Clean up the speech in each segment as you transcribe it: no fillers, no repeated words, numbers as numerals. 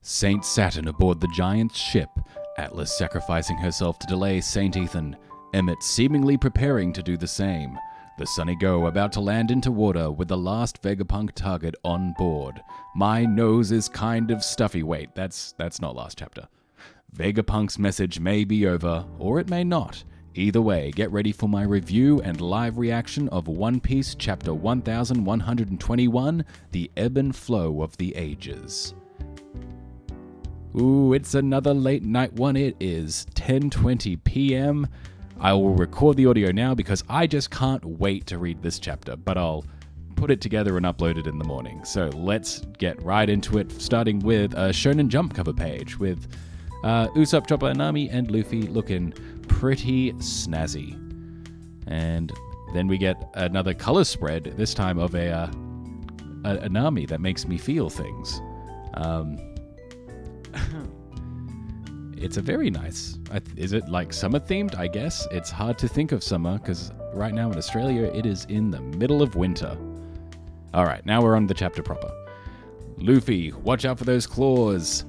Saint Saturn aboard the giant ship, Atlas sacrificing herself to delay Saint Ethan, Emmett seemingly preparing to do the same. The Sunny Go about to land into water with the last Vegapunk target on board. My nose is kind of stuffy. Wait, that's not last chapter. Vegapunk's message may be over, or it may not. Either way, get ready for my review and live reaction of One Piece Chapter 1121, The Ebb and Flow of the Ages. Ooh, it's another late night one. It is 10:20 p.m. I will record the audio now because I just can't wait to read this chapter, but I'll put it together and upload it in the morning. So let's get right into it, starting with a Shonen Jump cover page with Usopp, Chopper, Nami, and Luffy looking pretty snazzy. And then we get another color spread, this time of a Nami that makes me feel things. It's a very nice... Is it like summer themed? I guess. It's hard to think of summer because right now in Australia it is in the middle of winter. Alright, now we're on the chapter proper. Luffy, watch out for those claws.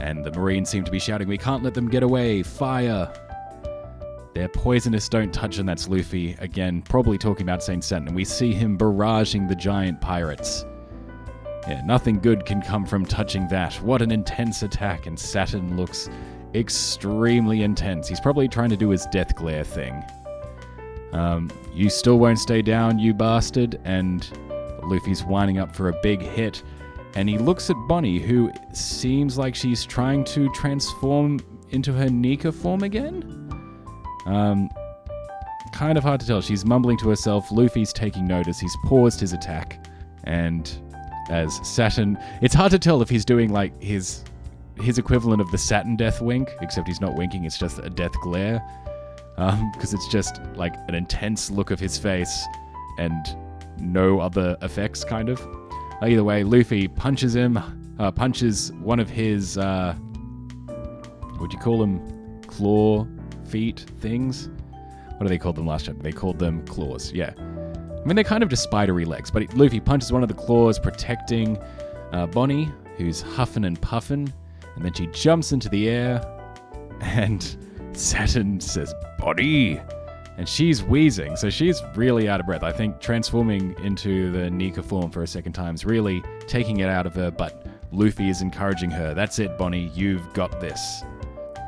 And the Marines seem to be shouting, we can't let them get away. Fire. They're poisonous, don't touch, and that's Luffy. Again, probably talking about Saint Saturn. And we see him barraging the giant pirates. Yeah, nothing good can come from touching that. What an intense attack, and Saturn looks extremely intense. He's probably trying to do his death glare thing. You still won't stay down, you bastard. And Luffy's winding up for a big hit. And he looks at Bonnie, who seems like she's trying to transform into her Nika form again. Kind of hard to tell. She's mumbling to herself. Luffy's taking notice. He's paused his attack. And as Saturn... It's hard to tell if he's doing like his equivalent of the Saturn death wink, except he's not winking, it's just a death glare. Because it's just like an intense look of his face and no other effects, kind of. Either way, Luffy punches him, punches one of his, what'd you call them? Claw feet things? What do they call them last chapter? They called them claws, yeah. I mean, they're kind of just spidery legs, but Luffy punches one of the claws, protecting Bonnie, who's huffing and puffing, and then she jumps into the air, and Saturn says, Bonnie! And she's wheezing, so she's really out of breath. I think transforming into the Nika form for a second time is really taking it out of her, but Luffy is encouraging her. That's it, Bonnie, you've got this.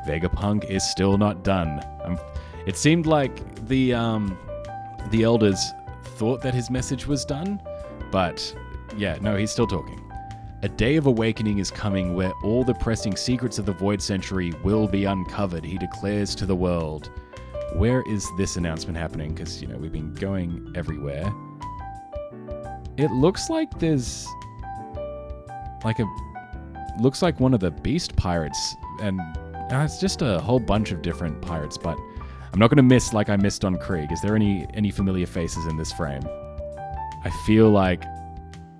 Vegapunk is still not done. It seemed like the elders thought that his message was done, but yeah, no, he's still talking. A day of awakening is coming where all the pressing secrets of the Void Century will be uncovered, he declares to the world. Where is this announcement happening? Because, you know, we've been going everywhere. It looks like there's looks like one of the beast pirates, and it's just a whole bunch of different pirates, but I'm not going to miss like I missed on Krieg. Is there any familiar faces in this frame? I feel like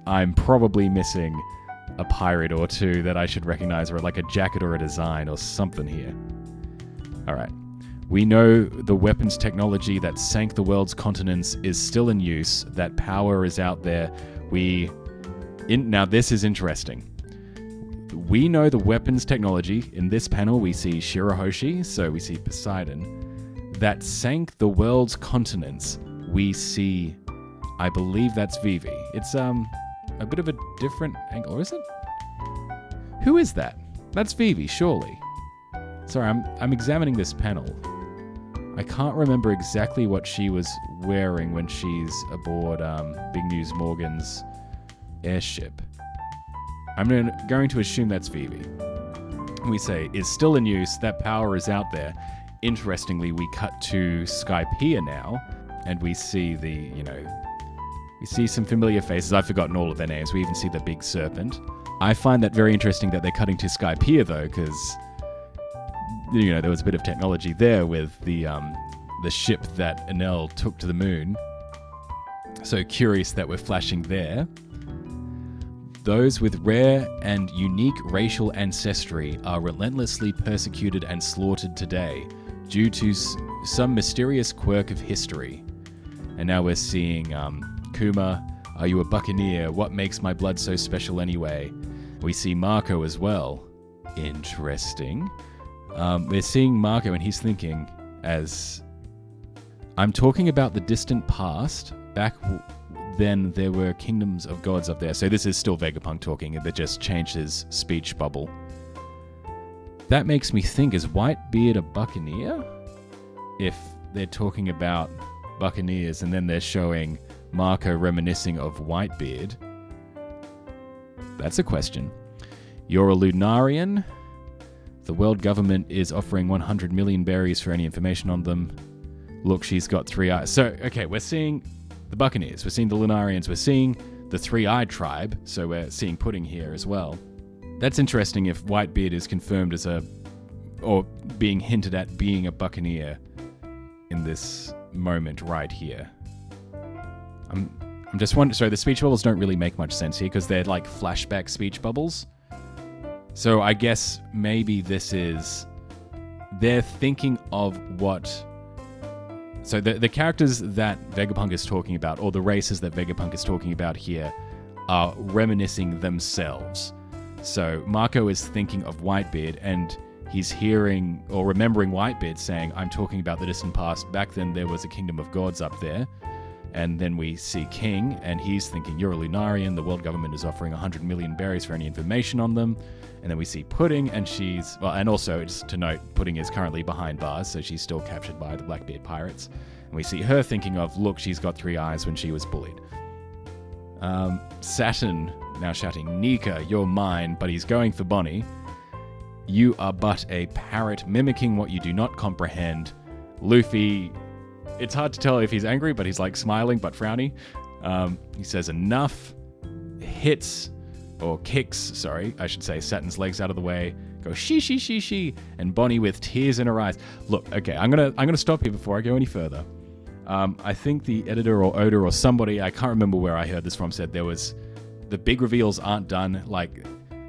I'm probably missing a pirate or two that I should recognize, or like a jacket or a design or something here. Alright. We know the weapons technology that sank the world's continents is still in use. That power is out there. Now this is interesting. We know the weapons technology. In this panel we see Shirahoshi, so we see Poseidon. That sank the world's continents. We see, I believe that's Vivi. It's a bit of a different angle, or is it? Who is that? That's Vivi, surely. Sorry, I'm examining this panel. I can't remember exactly what she was wearing when she's aboard Big News Morgan's airship. I'm going to assume that's Vivi. We say, is still in use, that power is out there. Interestingly, we cut to Skypiea now, and we see we see some familiar faces. I've forgotten all of their names. We even see the big serpent. I find that very interesting that they're cutting to Skypiea, though, because there was a bit of technology there with the ship that Enel took to the moon. So curious that we're flashing there. Those with rare and unique racial ancestry are relentlessly persecuted and slaughtered today due to some mysterious quirk of history. And now we're seeing Kuma, are you a buccaneer? What makes my blood so special anyway? We see Marco as well. Interesting. We're seeing Marco, and he's thinking, as I'm talking about the distant past, back then there were kingdoms of gods up there. So this is still Vegapunk talking, but just changed his speech bubble. That makes me think, is Whitebeard a buccaneer? If they're talking about buccaneers and then they're showing Marco reminiscing of Whitebeard. That's a question. You're a Lunarian. The world government is offering 100 million berries for any information on them. Look, she's got 3 eyes. So, okay, we're seeing the Buccaneers, we're seeing the Lunarians, we're seeing the 3-eyed tribe, so we're seeing Pudding here as well. That's interesting if Whitebeard is confirmed as or being hinted at being a Buccaneer in this moment right here. I'm just wondering, so the speech bubbles don't really make much sense here because they're like flashback speech bubbles. So I guess maybe this is, they're thinking of what, so the characters that Vegapunk is talking about, or the races that Vegapunk is talking about here, are reminiscing themselves. So Marco is thinking of Whitebeard, and he's hearing or remembering Whitebeard saying, I'm talking about the distant past. Back then there was a kingdom of gods up there. And then we see King, and he's thinking, you're a Lunarian, the world government is offering 100 million berries for any information on them. And then we see Pudding, and she's, well, and also just to note, Pudding is currently behind bars, so she's still captured by the Blackbeard pirates. And we see her thinking of, look, she's got 3 eyes when she was bullied. Saturn now shouting, Nika, you're mine, but he's going for Bonnie. You are but a parrot mimicking what you do not comprehend. Luffy, it's hard to tell if he's angry, but he's like smiling but frowny. He says enough, hits, or kicks, sorry, I should say, Saturn's legs out of the way, go she, and Bonnie with tears in her eyes. Look, okay, I'm gonna stop here before I go any further. I think the editor or Oda or somebody, I can't remember where I heard this from, said there was, the big reveals aren't done, like,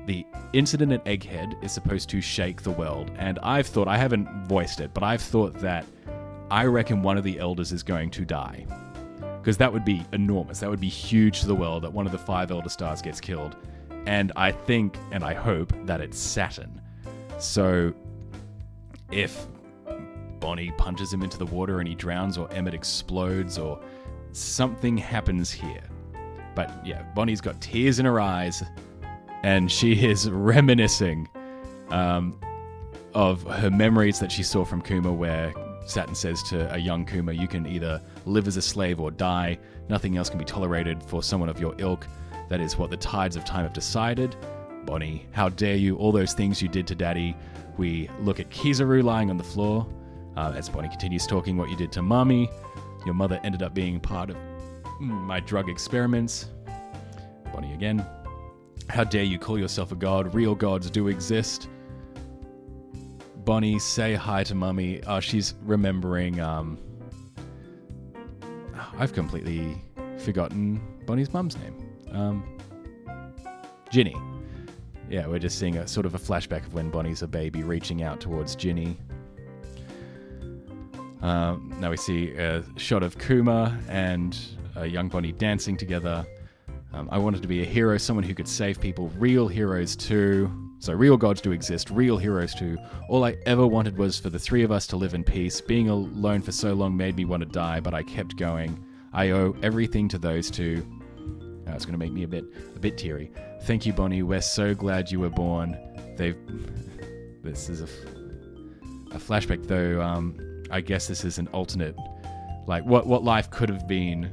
the incident at Egghead is supposed to shake the world, and I've thought, I haven't voiced it, but I've thought that I reckon one of the elders is going to die. Because that would be enormous. That would be huge to the world that one of the 5 Elder Stars gets killed. And I think, and I hope, that it's Saturn. So, if Bonnie punches him into the water and he drowns, or Emmett explodes, or something happens here. But yeah, Bonnie's got tears in her eyes, and she is reminiscing of her memories that she saw from Kuma, where Saturn says to a young Kuma, you can either live as a slave or die. Nothing else can be tolerated for someone of your ilk. That is what the tides of time have decided. Bonnie, how dare you? All those things you did to Daddy. We look at Kizaru lying on the floor. As Bonnie continues talking, what you did to Mommy. Your mother ended up being part of my drug experiments. Bonnie again. How dare you call yourself a god? Real gods do exist. Bonnie, say hi to Mummy. She's remembering, I've completely forgotten Bonnie's mum's name. Ginny. Yeah, we're just seeing a sort of a flashback of when Bonnie's a baby reaching out towards Ginny. Now we see a shot of Kuma and young Bonnie dancing together. I wanted to be a hero, someone who could save people. Real heroes too. So real gods do exist, real heroes too. All I ever wanted was for the 3 of us to live in peace. Being alone for so long made me want to die, but I kept going. I owe everything to those 2. It's going to make me a bit teary. Thank you, Bonnie. We're so glad you were born. This is a flashback, though. I guess this is an alternate, like what life could have been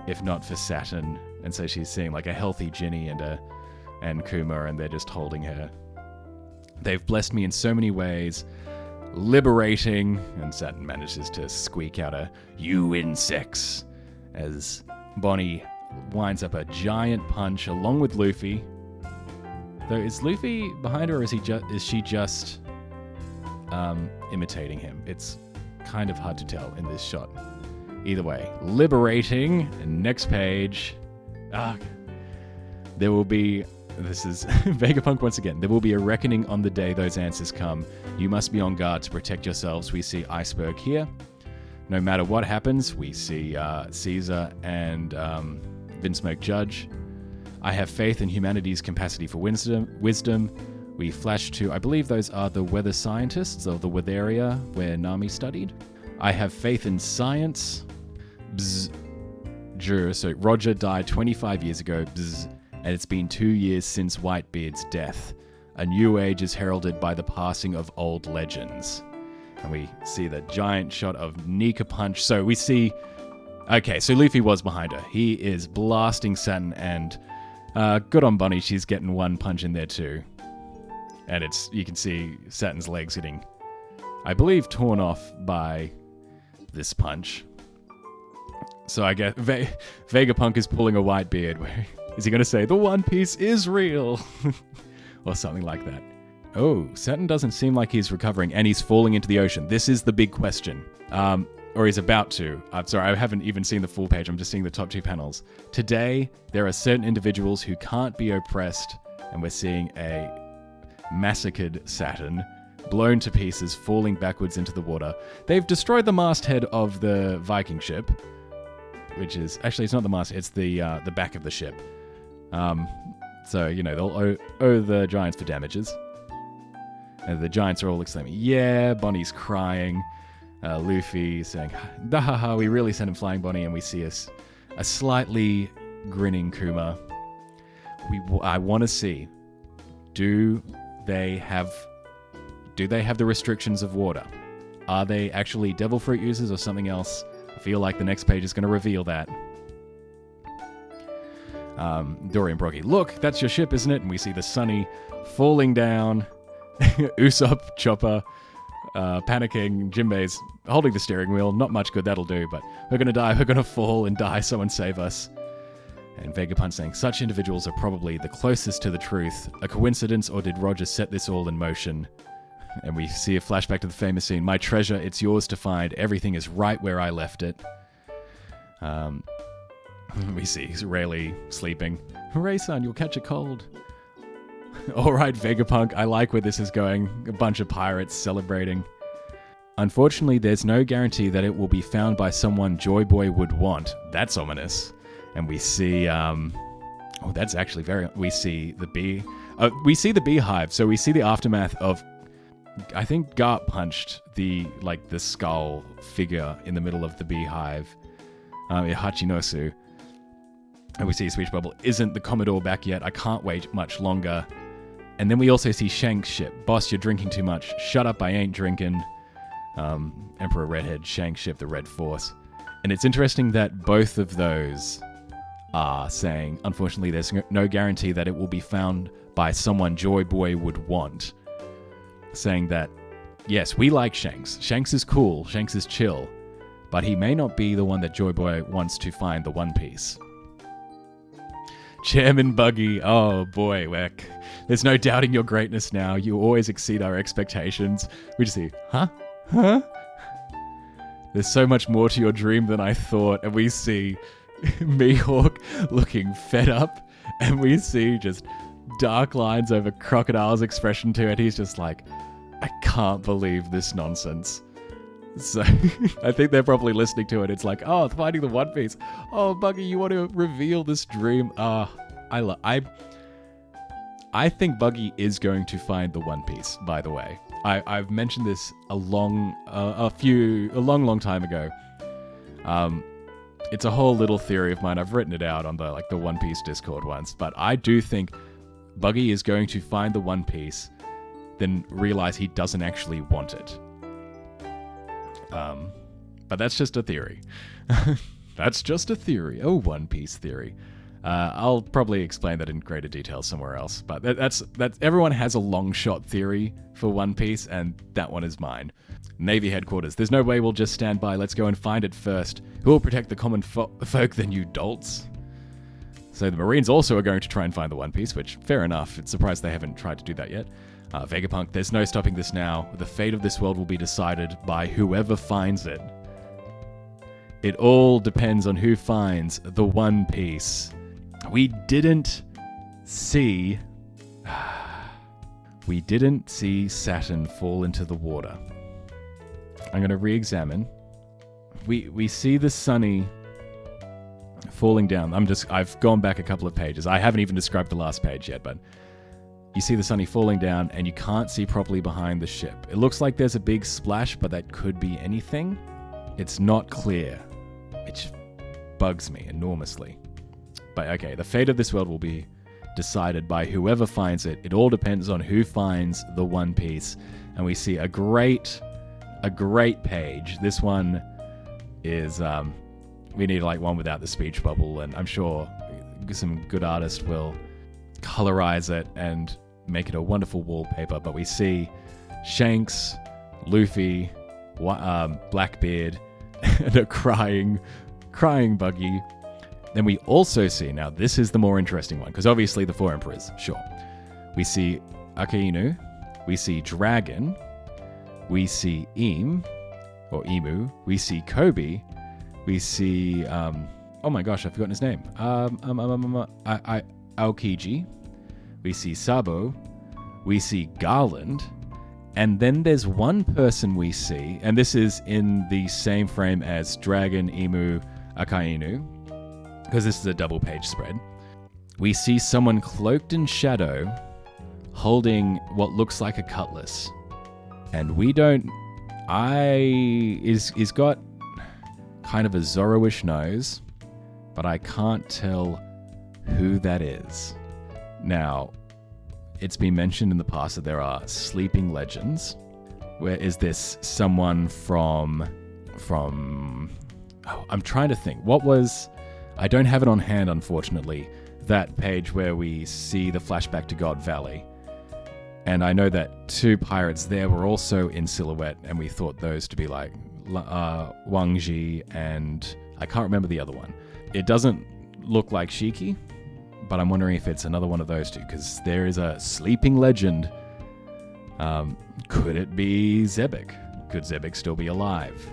if not for Saturn. And so she's seeing like a healthy Ginny and Kuma, and they're just holding her. They've blessed me in so many ways. Liberating. And Saturn manages to squeak out a, you insects, as Bonnie winds up a giant punch along with Luffy. Though, is Luffy behind her, or is she just imitating him? It's kind of hard to tell in this shot. Either way, liberating. Next page. There will be, this is Vegapunk once again, there will be a reckoning on the day those answers come. You must be on guard to protect yourselves. We see Iceberg here. No matter what happens, we see Caesar and Vinsmoke Judge. I have faith in humanity's capacity for wisdom. We flash to, I believe those are the weather scientists of the weatheria where Nami studied. I have faith in science. Bzz. So Roger died 25 years ago. Bzz. And it's been 2 years since Whitebeard's death. A new age is heralded by the passing of old legends. And we see the giant shot of Nika Punch. So we see... Okay, so Luffy was behind her. He is blasting Saturn, and good on Bonnie, she's getting one punch in there too. And you can see Saturn's legs getting, I believe, torn off by this punch. So I guess Vegapunk is pulling a Whitebeard. Is he going to say, the One Piece is real? Or something like that. Oh, Saturn doesn't seem like he's recovering, and he's falling into the ocean. This is the big question. Or he's about to. I'm sorry, I haven't even seen the full page. I'm just seeing the top 2 panels. Today, there are certain individuals who can't be oppressed, and we're seeing a massacred Saturn, blown to pieces, falling backwards into the water. They've destroyed the masthead of the Viking ship, which is... Actually, it's not the masthead, it's the back of the ship. So, they'll owe the Giants for damages. And the Giants are all exclaiming, yeah, Bonnie's crying. Luffy saying, "Dahaha, we really sent him flying, Bonnie," and we see a slightly grinning Kuma. I want to see, do they have the restrictions of water? Are they actually devil fruit users or something else? I feel like the next page is going to reveal that. Dory and Brocky, look, that's your ship, isn't it? And we see the Sunny falling down. Usopp, Chopper, panicking. Jinbei's holding the steering wheel. Not much good that'll do, but we're going to die. We're going to fall and die. Someone save us. And Vegapunk saying, such individuals are probably the closest to the truth. A coincidence, or did Roger set this all in motion? And we see a flashback to the famous scene. My treasure, it's yours to find. Everything is right where I left it. We see Rayleigh sleeping. Hooray, son, you'll catch a cold. Alright, Vegapunk, I like where this is going. A bunch of pirates celebrating. Unfortunately, there's no guarantee that it will be found by someone Joy Boy would want. That's ominous. And we see, that's actually we see the beehive. So we see the aftermath of, I think Garp punched the skull figure in the middle of the beehive. Hachinosu. And we see Speech Bubble, isn't the Commodore back yet? I can't wait much longer. And then we also see Shank's ship. Boss, you're drinking too much. Shut up, I ain't drinking. Emperor Redhead, Shank's ship, the Red Force. And it's interesting that both of those are saying, unfortunately, there's no guarantee that it will be found by someone Joy Boy would want. Saying that, yes, we like Shanks. Shanks is cool. Shanks is chill. But he may not be the one that Joy Boy wants to find the One Piece. Chairman Buggy, oh boy, there's no doubting your greatness now. You always exceed our expectations. We just see, huh? There's so much more to your dream than I thought. And we see Mihawk looking fed up. And we see just dark lines over Crocodile's expression to it. He's just like, I can't believe this nonsense. So I think they're probably listening to it. It's like, oh, finding the One Piece. Oh, Buggy, you want to reveal this dream? I think Buggy is going to find the One Piece, by the way. I've mentioned this a long time ago. It's a whole little theory of mine. I've written it out on the One Piece Discord once, but I do think Buggy is going to find the One Piece, then realize he doesn't actually want it. But that's just a theory. That's just a theory. Oh, One Piece theory. I'll probably explain that in greater detail somewhere else. But that's everyone has a long shot theory for One Piece, and that one is mine. Navy headquarters. There's no way we'll just stand by. Let's go and find it first. Who will protect the common folk than you dolts? So the Marines also are going to try and find the One Piece, which, fair enough. It's surprised they haven't tried to do that yet. Vegapunk, there's no stopping this now. The fate of this world will be decided by whoever finds it. It all depends on who finds the One Piece. We didn't see Saturn fall into the water. I'm going to re-examine. We see the Sunny falling down. I've gone back a couple of pages. I haven't even described the last page yet, but You see the sunny falling down, and you can't see properly behind the ship. It looks like there's a big splash, but that could be anything. It's not clear, which bugs me enormously. But okay, the fate of this world will be decided by whoever finds it. It all depends on who finds the One Piece. And we see a great page. This one is, we need like one without the speech bubble, and I'm sure some good artist will colorize it and make it a wonderful wallpaper. But we see Shanks, Luffy, Blackbeard, and a crying Buggy. Then we also see, now this is the more interesting one, because obviously the Four Emperors, sure. We see Akainu, we see Dragon, we see Emu, we see Kobe, we see, oh my gosh, I've forgotten his name. Aokiji, we see Sabo, we see Garland, and then there's one person we see, and this is in the same frame as Dragon, Emu, Akainu, because this is a double page spread. We see someone cloaked in shadow holding what looks like a cutlass. And we don't... He's got kind of a Zoro-ish nose, but I can't tell who that is. Now, it's been mentioned in the past that there are sleeping legends. Where is this someone from... Oh, I'm trying to think. What was... I don't have it on hand, unfortunately, that page where we see the flashback to God Valley. And I know that two pirates there were also in silhouette, and we thought those to be like Wang Ji and I can't remember the other one. It doesn't look like Shiki, but I'm wondering if it's another one of those two, because there is a sleeping legend. Could it be Zebek? Could Zebek still be alive?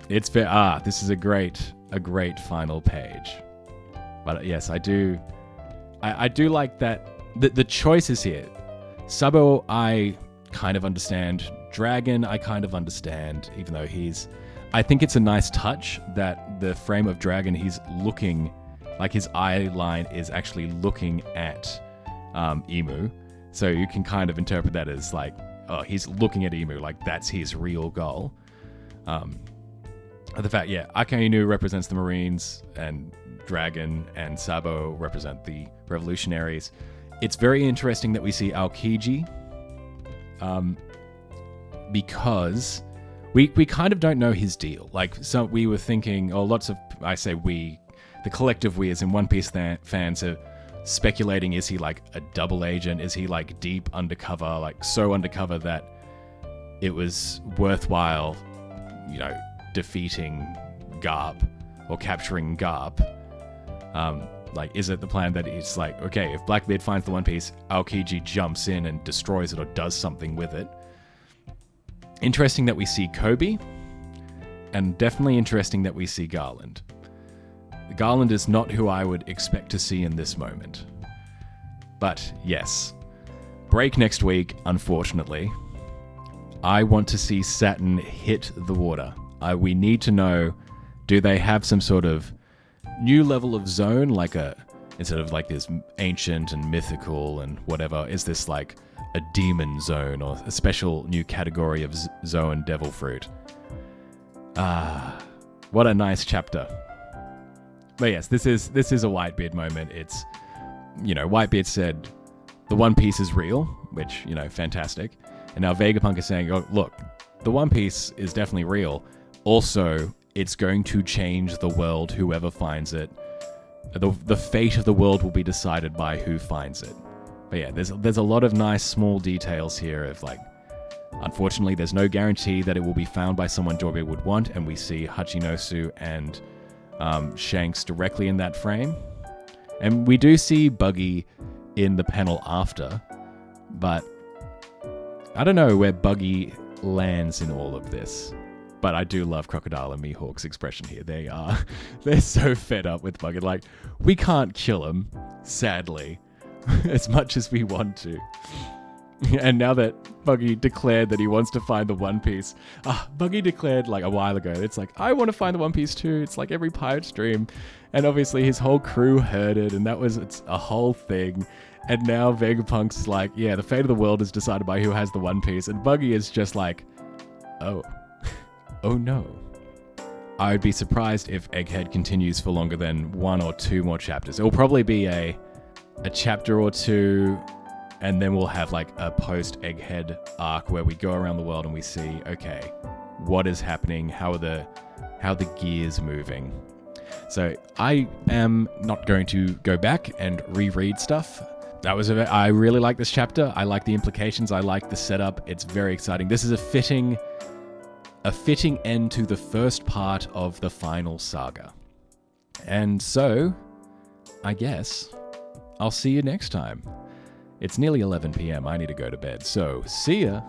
It's fair. This is a great final page. But yes, I do like that. The choices here. Sabo, I kind of understand. Dragon, I kind of understand, even though I think it's a nice touch that the frame of Dragon, he's looking, like his eye line is actually looking at Emu. So you can kind of interpret that as like, oh, he's looking at Emu, like that's his real goal. The fact, Akainu represents the Marines, and Dragon and Sabo represent the revolutionaries. It's very interesting that we see Aokiji, because we kind of don't know his deal. Like, so we were thinking, the collective we as in One Piece fans are speculating, is he like a double agent? Is he like deep undercover, like so undercover that it was worthwhile, defeating Garp or capturing Garp? Is it the plan that it's like, okay, if Blackbeard finds the One Piece, Aokiji jumps in and destroys it or does something with it? Interesting that we see Kobe, and definitely interesting that we see Garland. Garland is not who I would expect to see in this moment. But yes, break next week, unfortunately. I want to see Saturn hit the water. We need to know, do they have some sort of new level of zone, instead of like this ancient and mythical and whatever, is this like a demon zone or a special new category of zone devil fruit? What a nice chapter. But yes, this is a Whitebeard moment. It's, Whitebeard said the One Piece is real, which, fantastic. And now Vegapunk is saying, oh, look, the One Piece is definitely real. Also, it's going to change the world, whoever finds it. The fate of the world will be decided by who finds it. But yeah, there's a lot of nice small details here of like, unfortunately, there's no guarantee that it will be found by someone Jorge would want, and we see Hachinosu and Shanks directly in that frame. And we do see Buggy in the panel after, but I don't know where Buggy lands in all of this. But I do love Crocodile and Mihawk's expression here. They're so fed up with Buggy. Like, we can't kill him, sadly, as much as we want to. And now that Buggy declared that he wants to find the One Piece, Buggy declared like a while ago, it's like, I want to find the One Piece too. It's like every pirate's dream. And obviously his whole crew heard it, and it's a whole thing. And now Vegapunk's like, yeah, the fate of the world is decided by who has the One Piece. And Buggy is just like, oh, oh no. I would be surprised if Egghead continues for longer than 1 or 2 more chapters. It'll probably be a chapter or 2, and then we'll have like a post-Egghead arc where we go around the world and we see, okay, what is happening? How are the gears moving? So I am not going to go back and reread stuff. I really like this chapter. I like the implications. I like the setup. It's very exciting. This is a fitting end to the first part of the final saga. And so, I guess I'll see you next time. It's nearly 11 p.m. I need to go to bed. So, see ya.